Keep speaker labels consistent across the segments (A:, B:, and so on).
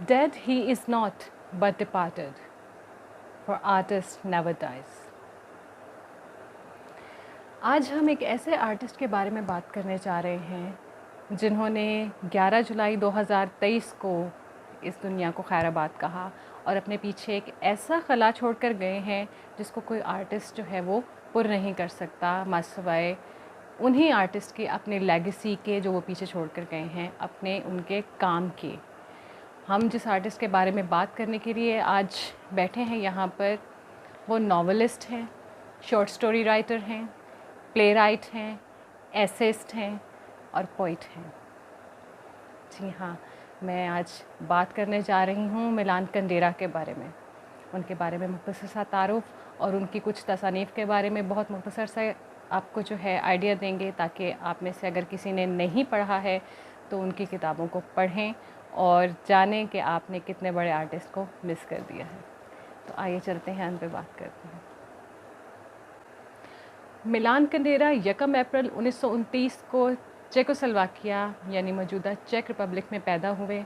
A: Dead he is not, but departed, for artist never dies. आज हम एक ऐसे आर्टिस्ट के बारे में बात करने जा रहे हैं जिन्होंने 11 जुलाई 2023 को इस दुनिया को खैराबाद कहा और अपने पीछे एक ऐसा खला छोड़ कर गए हैं जिसको कोई आर्टिस्ट जो है वो पुर नहीं कर सकता, सिवाय उन्हीं आर्टिस्ट के अपने लेगेसी के जो वो पीछे छोड़ कर गए हैं, अपने उनके काम के। हम जिस आर्टिस्ट के बारे में बात करने के लिए आज बैठे हैं यहाँ पर, वो नॉवेलिस्ट हैं, शॉर्ट स्टोरी राइटर हैं, प्ले राइट हैं, एसेइस्ट हैं और पोइट हैं। जी हाँ, मैं आज बात करने जा रही हूँ मिलान कंडेरा के बारे में। उनके बारे में मुख्तसर सा तारुफ और उनकी कुछ तसानीफ़ के बारे में बहुत मुख्तसर सा आपको जो है आइडिया देंगे, ताकि आप में से अगर किसी ने नहीं पढ़ा है तो उनकी किताबों को पढ़ें और जानें कि आपने कितने बड़े आर्टिस्ट को मिस कर दिया है। तो आइए चलते हैं, उन पर बात करते हैं। मिलान कंडेरा 1 अप्रैल 1929 को चेकोस्लोवाकिया यानी मौजूदा चेक रिपब्लिक में पैदा हुए।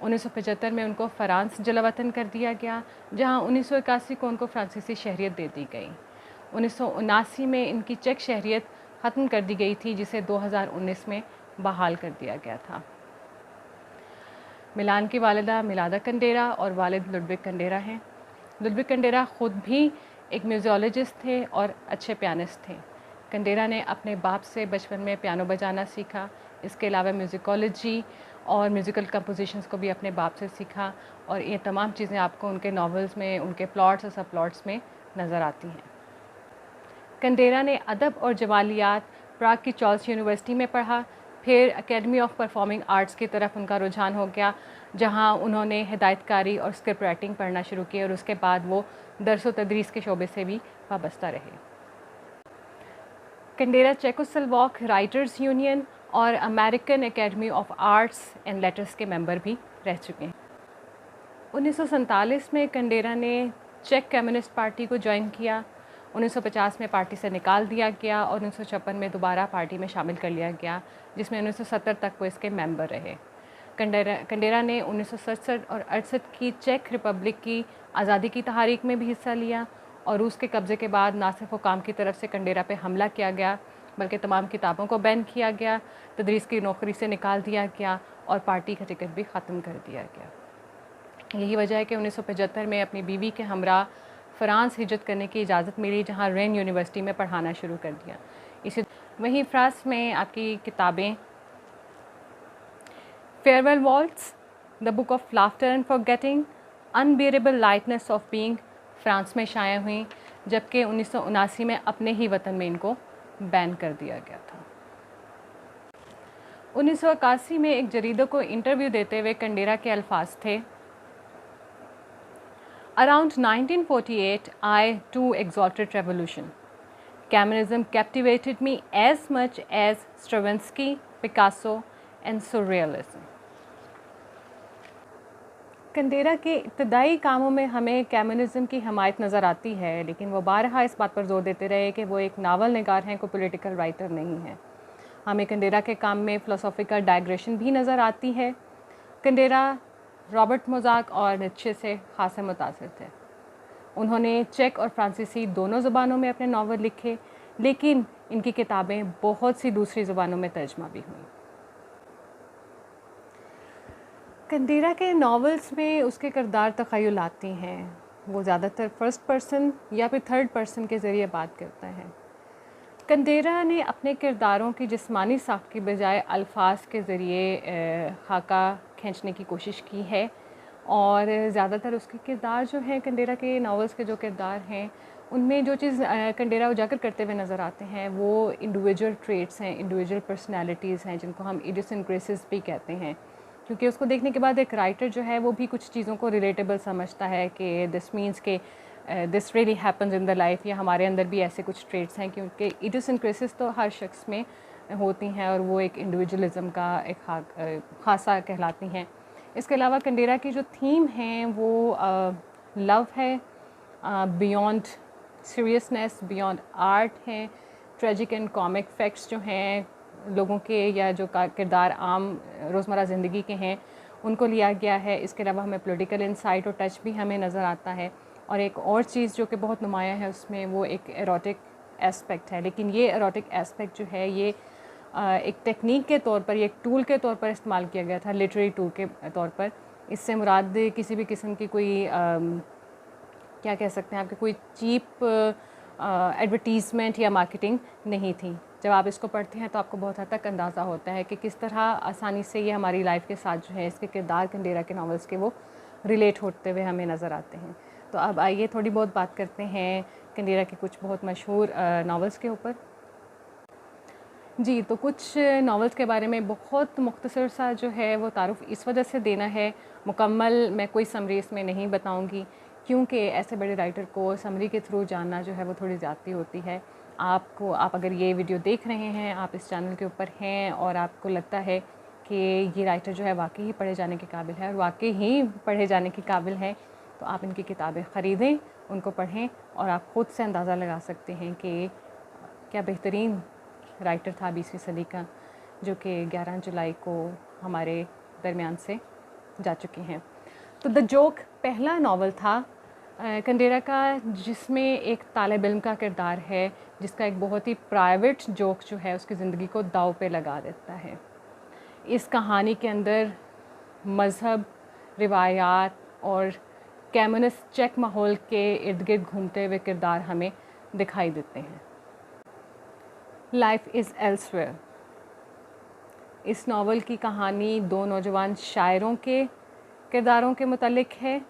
A: 1975 में उनको फ़्रांस जलावतन कर दिया गया, जहां 1981 को उनको फ्रांसीसी शहरियत दे दी गई। 1979 में इनकी चेक शहरियत ख़त्म कर दी गई थी, जिसे 2019 में बहाल कर दिया गया था। मिलान की वालिदा मिलादा कंडेरा और वालिद लुडविग कंडेरा हैं। लुडविग कंडेरा ख़ुद भी एक म्यूज़ियोलॉजिस्ट थे और अच्छे पियानिस्ट थे। कंडेरा ने अपने बाप से बचपन में पियानो बजाना सीखा। इसके अलावा म्यूज़िकोलॉजी और म्यूज़िकल कंपोजिशंस को भी अपने बाप से सीखा, और ये तमाम चीज़ें आपको उनके नॉवेल्स में, उनके प्लॉट्स और सब प्लॉट्स में नज़र आती हैं। कंडेरा ने अदब और जमालियात प्राग की चार्ल्स यूनिवर्सिटी में पढ़ा। फिर एकेडमी ऑफ परफॉर्मिंग आर्ट्स की तरफ उनका रुझान हो गया, जहां उन्होंने हिदायतकारी और स्क्रिप्ट राइटिंग पढ़ना शुरू की, और उसके बाद वो दरस व तदरीस के शोबे से भी वाबस्ता रहे। कंडेरा चेकोस्लोवाक राइटर्स यूनियन और American academy of arts and letters के मेंबर भी रह चुके हैं। 1947 में कंडेरा ने चेक कम्युनिस्ट पार्टी को ज्वाइन किया। 1950 में पार्टी से निकाल दिया गया और 1956 में दोबारा पार्टी में शामिल कर लिया गया, जिसमें 1970 तक वो इसके मेंबर रहे। कंडेरा ने 1967 और 68 की चेक रिपब्लिक की आज़ादी की तहरीक में भी हिस्सा लिया, और रूस के कब्ज़े के बाद ना सिर्फ हुकाम की तरफ से कंडेरा पे हमला किया गया, बल्कि तमाम किताबों को बैन किया गया, तदरीस की नौकरी से निकाल दिया गया और पार्टी का टिकट भी ख़त्म कर दिया गया। यही वजह है कि 1975 में अपनी बीवी के हमरा फ़्रांस हिजरत करने की इजाज़त मिली, जहां रेन यूनिवर्सिटी में पढ़ाना शुरू कर दिया। इसी वहीं फ्रांस में आपकी किताबें farewell vaults, the book of laughter and forgetting, unbearable lightness of being France में शाया हुई, जबकि 1979 में अपने ही वतन में इनको बैन कर दिया गया था। 1981 में एक जरीदे को इंटरव्यू देते हुए कंडेरा के अल्फाज थे, Around 1948, I too exalted revolution. Communism captivated me as much as Stravinsky, Picasso and Surrealism. कंडेरा के इब्तदाई कामों में हमें कम्युनिज़म की हमायत नज़र आती है, लेकिन वो बारहा इस बात पर जोर देते रहे कि वो एक नावल निगार हैं, कोई पॉलिटिकल राइटर नहीं है। हमें कंडेरा के काम में फ़िलोसॉफ़िकल डाइग्रेशन भी नज़र आती है। कंडेरा रॉबर्ट मोज़ाक और नीत्शे से ख़ासे मुतासिर थे। उन्होंने चेक और फ्रांसीसी दोनों ज़ुबानों में अपने नावल लिखे, लेकिन इनकी किताबें बहुत सी दूसरी ज़ुबानों में तर्जमा भी हुई। कंडेरा के नावल्स में उसके किरदार तख़य्युलाती हैं। वो ज़्यादातर फ़र्स्ट पर्सन या फिर थर्ड पर्सन के ज़रिए बात करते हैं। कंडेरा ने अपने किरदारों की जिस्मानी साख्त की बजाय अल्फाज के ज़रिए खाका खींचने की कोशिश की है, और ज़्यादातर उसके किरदार जो हैं, कंडेरा के नावल्स के जो किरदार हैं, उनमें जो चीज़ कंडेरा उजागर करते हुए नज़र आते हैं वो इंडिविजुअल ट्रेट्स हैं, इंडिविजुअल पर्सनैलिटीज़ हैं, जिनको हम इडियोसिंक्रेसीज भी कहते हैं। क्योंकि उसको देखने के बाद एक राइटर जो है वो भी कुछ चीज़ों को रिलेटेबल समझता है कि दिस मीन्स के this really happens in the life, या हमारे अंदर भी ऐसे कुछ ट्रेट्स हैं, क्योंकि इडियोसिंक्रेसीज तो हर शख्स में होती हैं और वो एक इंडिविजुअलिज़म का एक खासा कहलाती हैं। इसके अलावा कंडेरा की जो थीम हैं वो लव है, बियॉन्ड सीरियसनेस, बियॉन्ड आर्ट हैं, ट्रेजिक एंड कॉमिक फैक्ट्स जो हैं लोगों के या जो किरदार आम रोज़मर्रा ज़िंदगी के हैं उनको लिया गया है। इसके अलावा हमें पॉलिटिकल इंसाइट और टच भी हमें नज़र आता है। और एक और चीज़ जो कि बहुत नुमाया है उसमें, वो एक एरोटिक एस्पेक्ट है। लेकिन ये एरोटिक एस्पेक्ट जो है ये एक टेक्निक के तौर पर, ये एक टूल के तौर पर इस्तेमाल किया गया था, लिटरेरी टूल के तौर पर। इससे मुराद किसी भी किस्म की कोई क्या कह सकते हैं आपके, कोई चीप एडवर्टीज़मेंट या मार्केटिंग नहीं थी। जब आप इसको पढ़ते हैं तो आपको बहुत हद तक अंदाज़ा होता है कि किस तरह आसानी से ये हमारी लाइफ के साथ जो है इसके किरदार कंडेरा के नॉवेल्स के वो रिलेट होते हुए हमें नज़र आते हैं। तो अब आइए थोड़ी बहुत बात करते हैं कंडेरा के कुछ बहुत मशहूर नॉवेल्स के ऊपर। जी, तो कुछ नॉवेल्स के बारे में बहुत मुख्तसर सा जो है वो तारुफ़ इस वजह से देना है, मुकम्मल मैं कोई समरी इसमें नहीं बताऊंगी, क्योंकि ऐसे बड़े राइटर को समरी के थ्रू जानना जो है वो थोड़ी ज़्यादती होती है। आप अगर ये वीडियो देख रहे हैं, आप इस चैनल के ऊपर हैं और आपको लगता है कि ये राइटर जो है वाकई ही पढ़े जाने के काबिल है और वाकई ही पढ़े जाने के काबिल है, तो आप इनकी किताबें ख़रीदें, उनको पढ़ें और आप ख़ुद से अंदाज़ा लगा सकते हैं कि क्या बेहतरीन राइटर था 20वीं सदी का, जो कि 11 जुलाई को हमारे दरमियान से जा चुके हैं। तो द जोक पहला नावल था कंडेरा का, जिसमें एक तालिब इल्म का किरदार है जिसका एक बहुत ही प्राइवेट जोक जो है उसकी ज़िंदगी को दाव पे लगा देता है। इस कहानी के अंदर मज़हब, रिवायात और कम्युनिस्ट चेक माहौल के इर्द गिर्द घूमते हुए किरदार हमें दिखाई देते हैं। लाइफ इज़ एल्सवेयर, इस नावल की कहानी दो नौजवान शायरों के किरदारों के मुतालिक है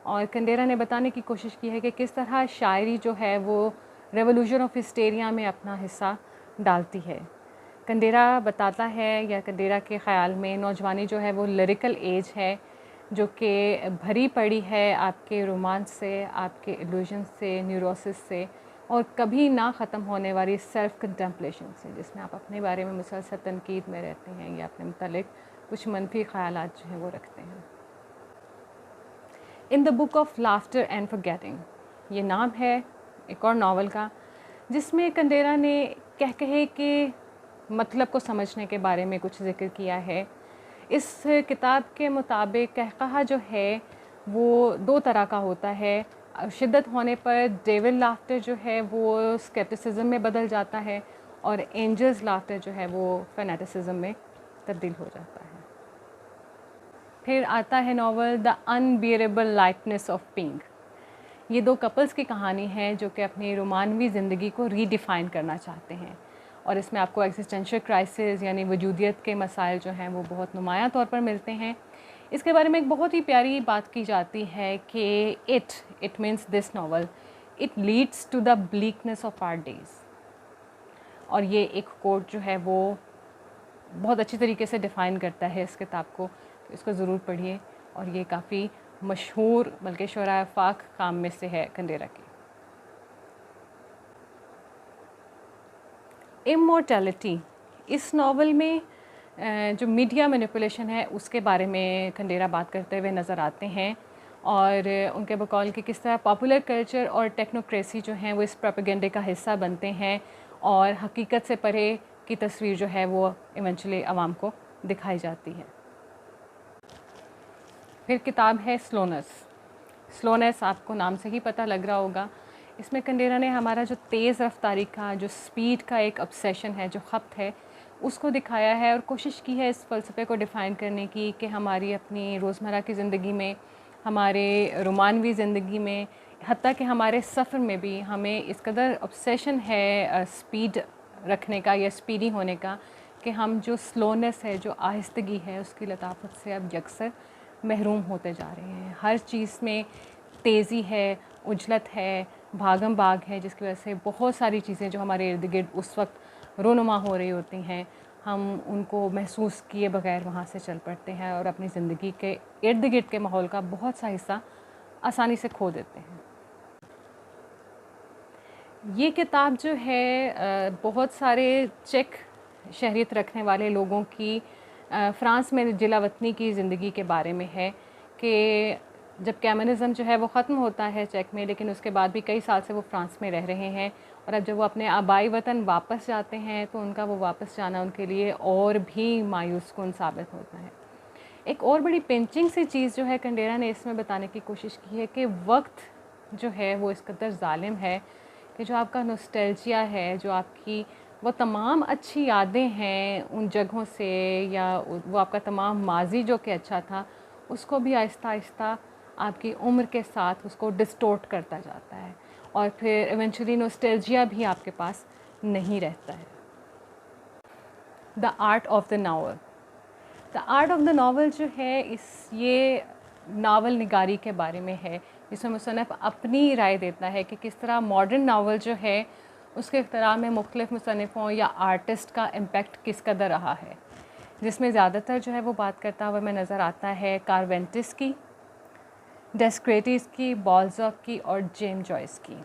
A: और कंडेरा ने बताने की कोशिश की है कि किस तरह शायरी जो है वो रेवोल्यूशन ऑफ हिस्टेरिया में अपना हिस्सा डालती है। कंडेरा बताता है, या कंडेरा के ख़्याल में नौजवानी जो है वो लिरिकल एज है, जो कि भरी पड़ी है आपके रोमांस से, आपके इल्यूजन से, न्यूरोसिस से और कभी ना ख़त्म होने वाली सेल्फ़ कंटेम्पलेशन से, जिसमें आप अपने बारे में मुसलसल तनकीद में रहते हैं या अपने मुतालिक कुछ मनफी ख़यालात जो हैं वो रखते हैं। In the book of laughter and forgetting, ये नाम है एक और नावल का, जिसमें कंडेरा ने कह कहे के मतलब को समझने के बारे में कुछ ज़िक्र किया है। इस किताब के मुताबिक कहकहा जो है वो दो तरह का होता है। शिद्दत होने पर डेविल लाफ्टर जो है वो स्केप्टिसिज्म में बदल जाता है और एंजल्स लाफ्टर जो है वो फैनेटिसिज्म में तब्दील हो जाता है। फिर आता है novel the unbearable lightness of pink. ये दो कपल्स की कहानी है जो कि अपनी रोमानवी ज़िंदगी को रीडिफ़ाइन करना चाहते हैं और इसमें आपको एग्जिस्टेंशियल क्राइसिस यानी वजूदियत के मसाइल जो हैं वो बहुत नुमायां तौर पर मिलते हैं। इसके बारे में एक बहुत ही प्यारी बात की जाती है कि it means this novel, it leads to the bleakness of our days. और ये एक कोट जो है वो बहुत अच्छी तरीके से डिफ़ाइन करता है इस किताब को, तो इसको ज़रूर पढ़िए। और ये काफ़ी मशहूर बल्कि शुरा फाक काम में से है कंडेरा की। इमॉर्टैलिटी, इस नावल में जो मीडिया मैनिपुलेशन है उसके बारे में कंडेरा बात करते हुए नज़र आते हैं और उनके बकौल कि किस तरह पॉपुलर कल्चर और टेक्नोक्रेसी जो हैं वो इस प्रोपेगेंडे का हिस्सा बनते हैं और हकीकत से परे की तस्वीर जो है वो इवेंचुअली आवाम को दिखाई जाती है। फिर किताब है स्लोनेस, आपको नाम से ही पता लग रहा होगा। इसमें कंडेरा ने हमारा जो तेज़ रफ्तारी का, जो स्पीड का एक ऑब्सेशन है, जो खपत है, उसको दिखाया है और कोशिश की है इस फ़लसफ़े को डिफ़ाइन करने की कि हमारी अपनी रोज़मर्रा की ज़िंदगी में, हमारे रोमानवी ज़िंदगी में, हत्ता कि हमारे सफ़र में भी हमें इस कदर ऑब्सेशन है स्पीड रखने का या स्पीडी होने का कि हम जो स्लोनेस है, जो आहिस्तगी है, उसकी लताफ़त से अब यकसर महरूम होते जा रहे हैं। हर चीज़ में तेज़ी है, उजलत है, भागम भाग है, जिसकी वजह से बहुत सारी चीज़ें जो हमारे इर्द गिर्द उस वक्त रोनुमा हो रही होती हैं, हम उनको महसूस किए बगैर वहाँ से चल पड़ते हैं और अपनी ज़िंदगी के इर्द गिर्द के माहौल का बहुत सा हिस्सा आसानी से खो देते हैं। ये किताब जो है बहुत सारे चेक शहरियत रखने वाले लोगों की फ़्रांस में जिलावतनी की ज़िंदगी के बारे में है कि जब कम्युनिज़म जो है वो ख़त्म होता है चेक में, लेकिन उसके बाद भी कई साल से वो फ़्रांस में रह रहे हैं और अब जब वो अपने आबाई वतन वापस जाते हैं तो उनका वो वापस जाना उनके लिए और भी मायूस कुन साबित होता है। एक और बड़ी पिंचिंग सी चीज़ जो है कंडेरा ने इसमें बताने की कोशिश की है कि वक्त जो है वो इस कदर ज़ालिम है कि जो आपका नॉस्टैल्जिया है, जो आपकी वो तमाम अच्छी यादें हैं उन जगहों से, या वो आपका तमाम माजी जो कि अच्छा था, उसको भी आहिस्ता आहिस्ता आपकी उम्र के साथ उसको डिस्टोर्ट करता जाता है और फिर इवेंचुअली नॉस्टैल्जिया भी आपके पास नहीं रहता है। The art of the novel. The art of the novel जो है ये नावल निगारी के बारे में है, जिसमें मुसन्निफ़ अपनी राय देता है कि किस तरह मॉडर्न नावल जो है उसके इख्तिरार में मुख्तलिफ़ मुसन्निफ़ों या आर्टिस्ट का इम्पेक्ट किस कदर रहा है, जिसमें ज़्यादातर जो है वो बात करता हुआ हमें नज़र आता है कारवेंटिस की, डेस्क्रेटिस की, बॉल्ज़ॉक की और जेम्स जॉयस की।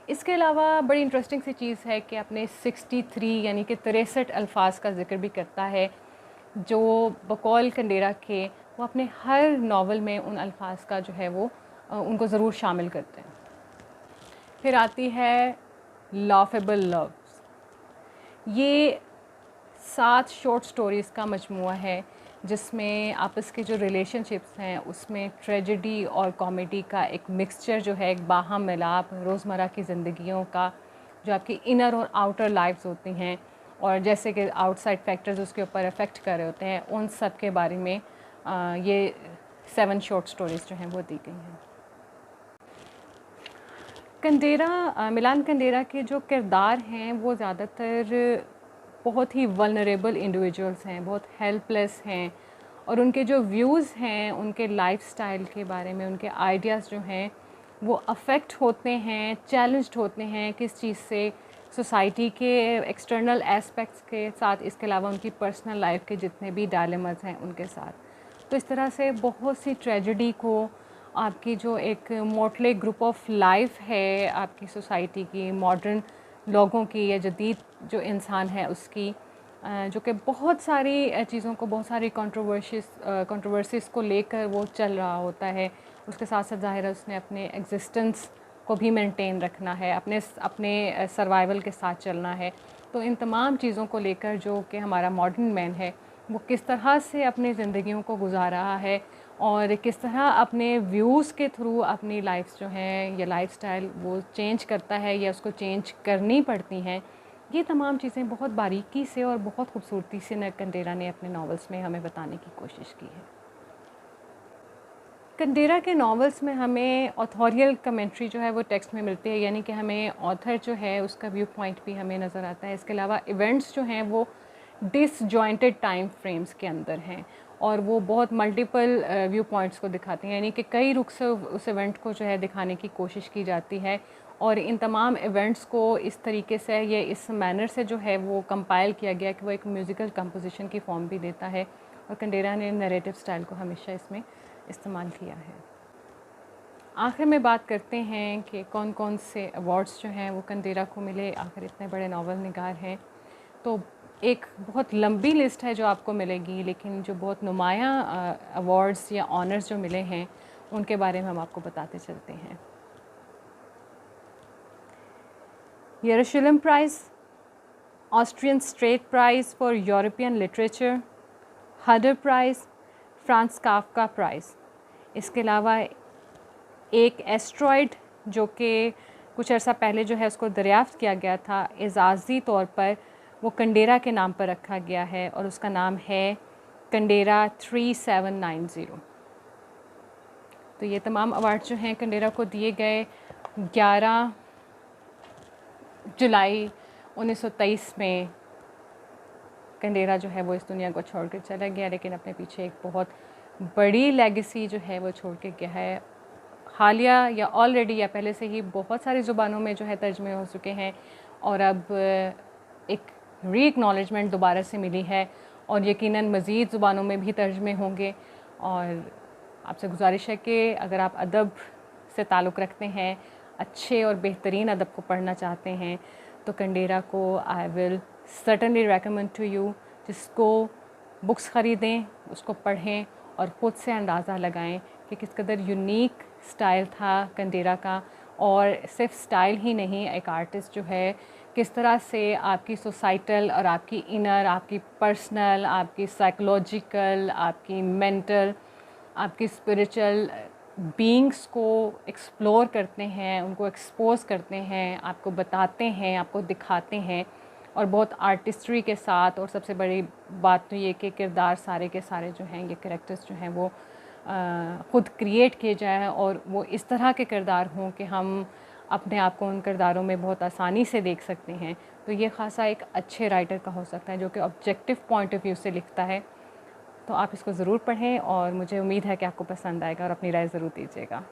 A: इसके अलावा बड़ी इंटरेस्टिंग सी चीज़ है कि अपने 63 यानी कि 63 अल्फाज का जिक्र भी करता है, जो बकौल कंडेरा के वो अपने हर नावल में उन अल्फाज का जो है वो उनको ज़रूर शामिल करते हैं। फिर आती है लाफेबल लव्स। ये 7 शॉर्ट स्टोरीज़ का मजमूआ है जिसमें आपस के जो रिलेशनशिप्स हैं उसमें ट्रेजेडी और कॉमेडी का एक मिक्सचर जो है, एक बाहम मिलाप रोज़मर्रा की ज़िंदगियों का, जो आपकी इनर और आउटर लाइफ्स होती हैं और जैसे कि आउटसाइड फैक्टर्स उसके ऊपर अफेक्ट कर रहे होते हैं, उन सब के बारे में ये 7 शॉर्ट स्टोरीज़ जो हैं वो दी गई हैं। कंडेरा, मिलान कंडेरा के जो किरदार हैं वो ज़्यादातर बहुत ही वल्नरेबल इंडिविजुअल्स हैं, बहुत हेल्पलेस हैं, और उनके जो व्यूज़ हैं उनके लाइफस्टाइल के बारे में, उनके आइडियाज़ जो हैं वो अफेक्ट होते हैं, चैलेंज्ड होते हैं किस चीज़ से, सोसाइटी के एक्सटर्नल एस्पेक्ट्स के साथ, इसके अलावा उनकी पर्सनल लाइफ के जितने भी डायलेमास हैं उनके साथ। तो इस तरह से बहुत सी ट्रेजेडी को आपकी जो एक मोटले ग्रुप ऑफ लाइफ है आपकी सोसाइटी की, मॉडर्न लोगों की या जदीद जो इंसान है उसकी, जो कि बहुत सारी चीज़ों को, बहुत सारी कंट्रोवर्सीज़ को लेकर वो चल रहा होता है, उसके साथ साथ ज़ाहिर है उसने अपने एग्जिस्टेंस को भी मेंटेन रखना है, अपने सर्वाइवल के साथ चलना है। तो इन तमाम चीज़ों को लेकर जो कि हमारा मॉडर्न मैन है वो किस तरह से अपनी ज़िंदगियों को गुजार रहा है और किस तरह अपने व्यूज़ के थ्रू अपनी लाइफ जो हैं या लाइफस्टाइल वो चेंज करता है या उसको चेंज करनी पड़ती हैं, ये तमाम चीज़ें बहुत बारीकी से और बहुत खूबसूरती से न कंडेरा ने अपने नावल्स में हमें बताने की कोशिश की है। कंडेरा के नावल्स में हमें ऑथोरियल कमेंट्री जो है वो टेक्स्ट में मिलती है, यानी कि हमें ऑथर जो है उसका व्यू पॉइंट भी हमें नज़र आता है। इसके अलावा इवेंट्स जो हैं वो डिसजॉइंटेड टाइम फ्रेम्स के अंदर हैं और वो बहुत मल्टीपल व्यू पॉइंट्स को दिखाते हैं, यानी कि कई रुख से उस इवेंट को जो है दिखाने की कोशिश की जाती है और इन तमाम इवेंट्स को इस तरीके से या इस मैनर से जो है वो कंपाइल किया गया कि वो एक म्यूज़िकल कंपोजिशन की फॉर्म भी देता है और कंडेरा ने नैरेटिव स्टाइल को हमेशा इसमें इस्तेमाल किया है। आखिर में बात करते हैं कि कौन कौन से अवार्ड्स जो हैं वो कंडेरा को मिले, आखिर इतने बड़े नावल निगार हैं। तो एक बहुत लंबी लिस्ट है जो आपको मिलेगी, लेकिन जो बहुत नुमायाँ अवार्ड्स या ऑनर्स जो मिले हैं उनके बारे में हम आपको बताते चलते हैं। Jerusalem prize, Austrian state prize for European literature, Herder prize, Franz Kafka prize. इसके अलावा एक एस्ट्रॉयड जो कि कुछ अर्सा पहले जो है उसको दरियाफ्त किया गया था, एजाज़ी तौर पर वो कंडेरा के नाम पर रखा गया है और उसका नाम है कंडेरा 3790। तो ये तमाम अवार्ड जो हैं कंडेरा को दिए गए 11 जुलाई 1923 में। कंडेरा जो है वो इस दुनिया को छोड़ कर चला गया, लेकिन अपने पीछे एक बहुत बड़ी लेगेसी जो है वो छोड़ के गया है। हालिया या ऑलरेडी या पहले से ही बहुत सारी ज़ुबानों में जो है तर्जमे हो चुके हैं और अब एक री-एक्नॉलेजमेंट दोबारा से मिली है और यकीनन मज़ीद ज़ुबानों में भी तर्जमे होंगे। और आपसे गुजारिश है कि अगर आप अदब से ताल्लुक़ रखते हैं, अच्छे और बेहतरीन अदब को पढ़ना चाहते हैं, तो कंडेरा को I will certainly recommend to you. जिसको बुक्स ख़रीदें, उसको पढ़ें और ख़ुद से अंदाज़ा लगाएं कि किस कदर यूनिक स्टाइल था कंडेरा का, और सिर्फ स्टाइल ही नहीं, एक आर्टिस्ट जो है किस तरह से आपकी सोसाइटल और आपकी इनर, आपकी पर्सनल, आपकी साइकोलॉजिकल, आपकी मेंटल, आपकी स्पिरिचुअल बीइंग्स को एक्सप्लोर करते हैं, उनको एक्सपोज करते हैं, आपको बताते हैं, आपको दिखाते हैं, और बहुत आर्टिस्ट्री के साथ। और सबसे बड़ी बात तो ये कि किरदार सारे के सारे जो हैं, ये कैरेक्टर्स जो हैं वो ख़ुद क्रिएट किए जाएँ और वो इस तरह के किरदार हों कि हम अपने आप को उन किरदारों में बहुत आसानी से देख सकते हैं। तो ये ख़ासा एक अच्छे राइटर का हो सकता है जो कि ऑब्जेक्टिव पॉइंट ऑफ व्यू से लिखता है। तो आप इसको ज़रूर पढ़ें और मुझे उम्मीद है कि आपको पसंद आएगा और अपनी राय ज़रूर दीजिएगा।